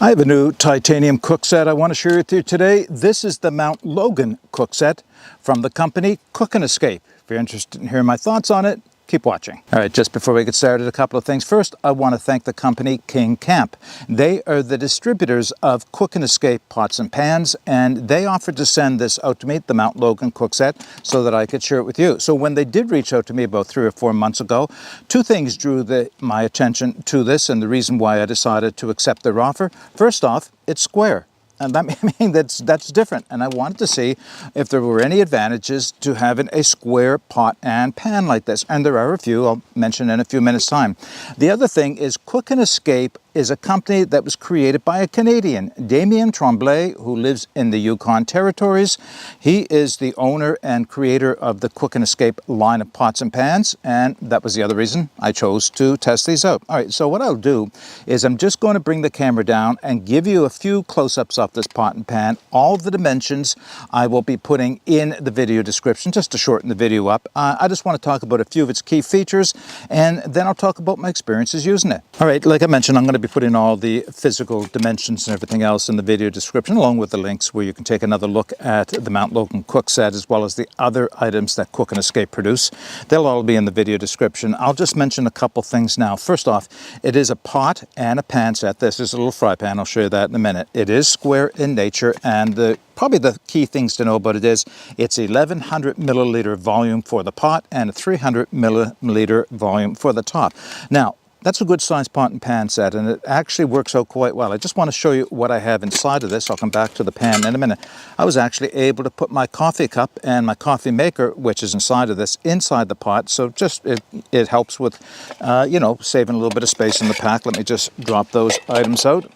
I have a new titanium cook set I want to share with you today. This is the Mount Logan cook set from the company Cook and Escape. If you're interested in hearing my thoughts on it, keep watching. All right, just before we get started, a couple of things. First, I want to thank the company King Camp. They are the distributors of Cook and Escape pots and pans, and they offered to send this out to me, the Mount Logan cook set, so that I could share it with you. So when they did reach out to me about 3 or 4 months ago, two things drew my attention to this and the reason why I decided to accept their offer. First off, it's square. And that's different. And I wanted to see if there were any advantages to having a square pot and pan like this. And there are a few I'll mention in a few minutes' time. The other thing is Cook and Escape is a company that was created by a Canadian, Damien Tremblay, who lives in the Yukon Territories. He is the owner and creator of the Cook and Escape line of pots and pans, and that was the other reason I chose to test these out. All right, so what I'll do is I'm just going to bring the camera down and give you a few close-ups of this pot and pan. All of the dimensions I will be putting in the video description just to shorten the video up. I just want to talk about a few of its key features, and then I'll talk about my experiences using it. All right, like I mentioned, I'm going to be putting all the physical dimensions and everything else in the video description, along with the links where you can take another look at the Mount Logan cook set, as well as the other items that Cook and Escape produce. They'll all be in the video description. I'll just mention a couple things now. First off, it is a pot and a pan set. This is a little fry pan. I'll show you that in a minute. It is square in nature, and probably the key things to know about it is it's 1100 milliliter volume for the pot and a 300 milliliter volume for the top. Now, that's a good sized pot and pan set, and it actually works out quite well. I just want to show you what I have inside of this. I'll come back to the pan in a minute. I was actually able to put my coffee cup and my coffee maker, which is inside of this, inside the pot. So just it helps with, saving a little bit of space in the pack. Let me just drop those items out.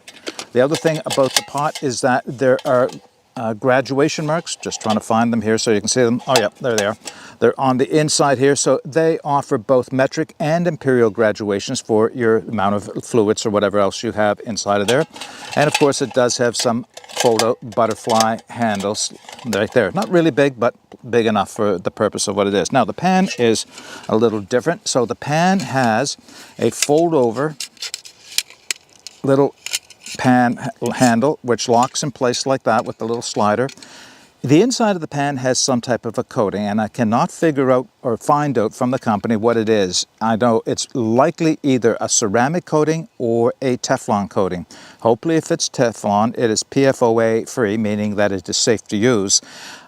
The other thing about the pot is that there are graduation marks. Just trying to find them here so you can see them. Oh yeah, there they are. They're on the inside here, so they offer both metric and imperial graduations for your amount of fluids or whatever else you have inside of there. And of course, it does have some photo butterfly handles right there. Not really big, but big enough for the purpose of what it is. Now, the pan is a little different. So the pan has a fold-over little pan handle, which locks in place like that with the little slider. The inside of the pan has some type of a coating, and I cannot figure out or find out from the company what it is. I know it's likely either a ceramic coating or a Teflon coating. Hopefully, if it's Teflon, it is PFOA free, meaning that it is safe to use.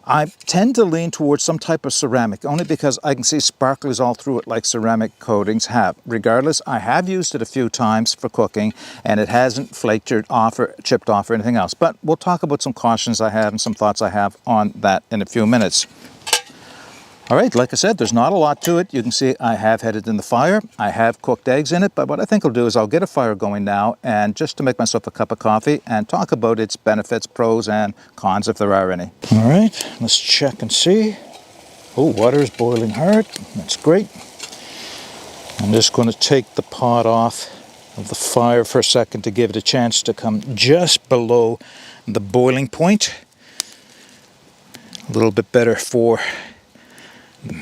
I tend to lean towards some type of ceramic, only because I can see sparklers all through it like ceramic coatings have. Regardless, I have used it a few times for cooking, and it hasn't flaked off or chipped off or anything else. But we'll talk about some cautions I have and some thoughts I have on that in a few minutes. All right, like I said, there's not a lot to it. You can see I have had it in the fire. I have cooked eggs in it, but what I think I'll do is I'll get a fire going now, and just to make myself a cup of coffee and talk about its benefits, pros and cons, if there are any. All right, let's check and see. Oh, water is boiling hard. That's great. I'm just going to take the pot off of the fire for a second to give it a chance to come just below the boiling point. A little bit better for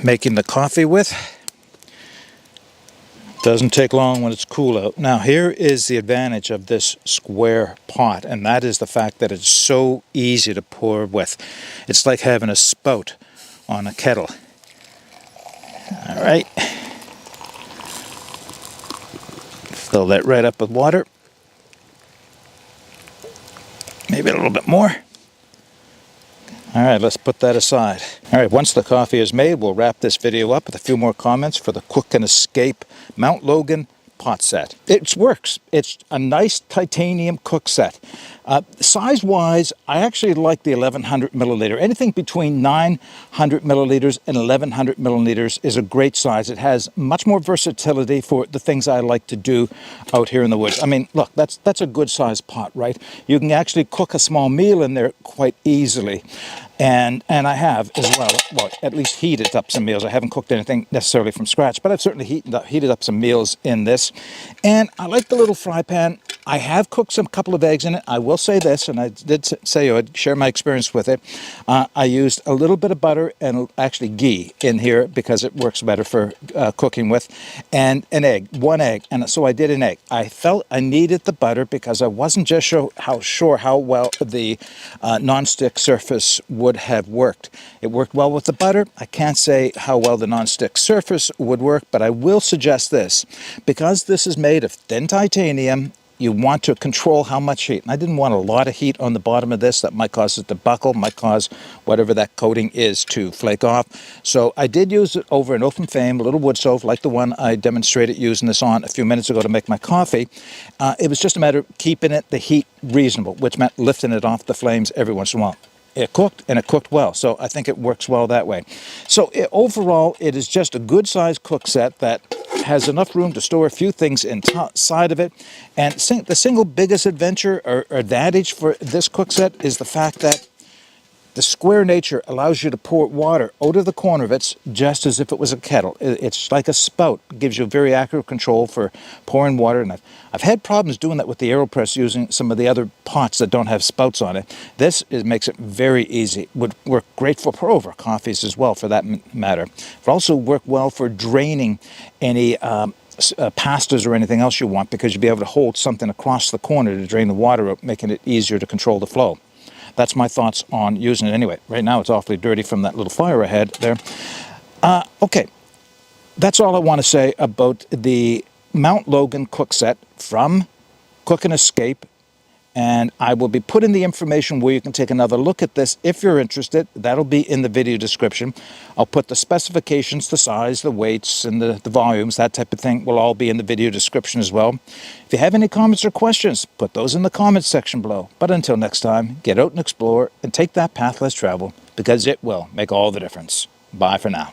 making the coffee with. Doesn't take long when it's cool out. Now, here is the advantage of this square pot, and that is the fact that it's so easy to pour with. It's like having a spout on a kettle. All right. Fill that right up with water. Maybe a little bit more. All right, let's put that aside. All right, once the coffee is made, we'll wrap this video up with a few more comments for the Cook and Escape Mount Logan pot set. It works. It's a nice titanium cook set. Size-wise, I actually like the 1100 milliliter. Anything between 900 milliliters and 1100 milliliters is a great size. It has much more versatility for the things I like to do out here in the woods. I mean, look, that's a good size pot, right? You can actually cook a small meal in there quite easily. And I have as well, at least heated up some meals. I haven't cooked anything necessarily from scratch, but I've certainly heated up some meals in this. And I like the little fry pan. I have cooked a couple of eggs in it. I will say this, and I did say I would share my experience with it. I used a little bit of butter and actually ghee in here because it works better for cooking with, and an egg, one egg. And so I did an egg. I felt I needed the butter because I wasn't just sure how well the non-stick surface would have worked. It worked well with the butter. I can't say how well the non-stick surface would work, but I will suggest this. Because this is made of thin titanium, you want to control how much heat. And I didn't want a lot of heat on the bottom of this. That might cause it to buckle, might cause whatever that coating is to flake off. So I did use it over an open flame, a little wood stove, like the one I demonstrated using this on a few minutes ago to make my coffee. It was just a matter of keeping the heat reasonable, which meant lifting it off the flames every once in a while. It cooked, and it cooked well, so I think it works well that way. So overall, it is just a good-sized cook set that has enough room to store a few things inside of it. And the single biggest adventure or advantage for this cook set is the fact that the square nature allows you to pour water out of the corner of it just as if it was a kettle. It's like a spout. It gives you very accurate control for pouring water. And I've had problems doing that with the AeroPress using some of the other pots that don't have spouts on it. This makes it very easy. Would work great for pour-over coffees as well, for that matter. It would also work well for draining any pastas or anything else you want, because you'll be able to hold something across the corner to drain the water out, making it easier to control the flow. That's my thoughts on using it anyway. Right now it's awfully dirty from that little fire I had there. Okay, that's all I want to say about the Mount Logan cook set from Cook and Escape. And I will be putting the information where you can take another look at this if you're interested. That'll be in the video description. I'll put the specifications, the size, the weights, and the volumes, that type of thing will all be in the video description as well. If you have any comments or questions, put those in the comments section below. But until next time, get out and explore and take that path less traveled, because it will make all the difference. Bye for now.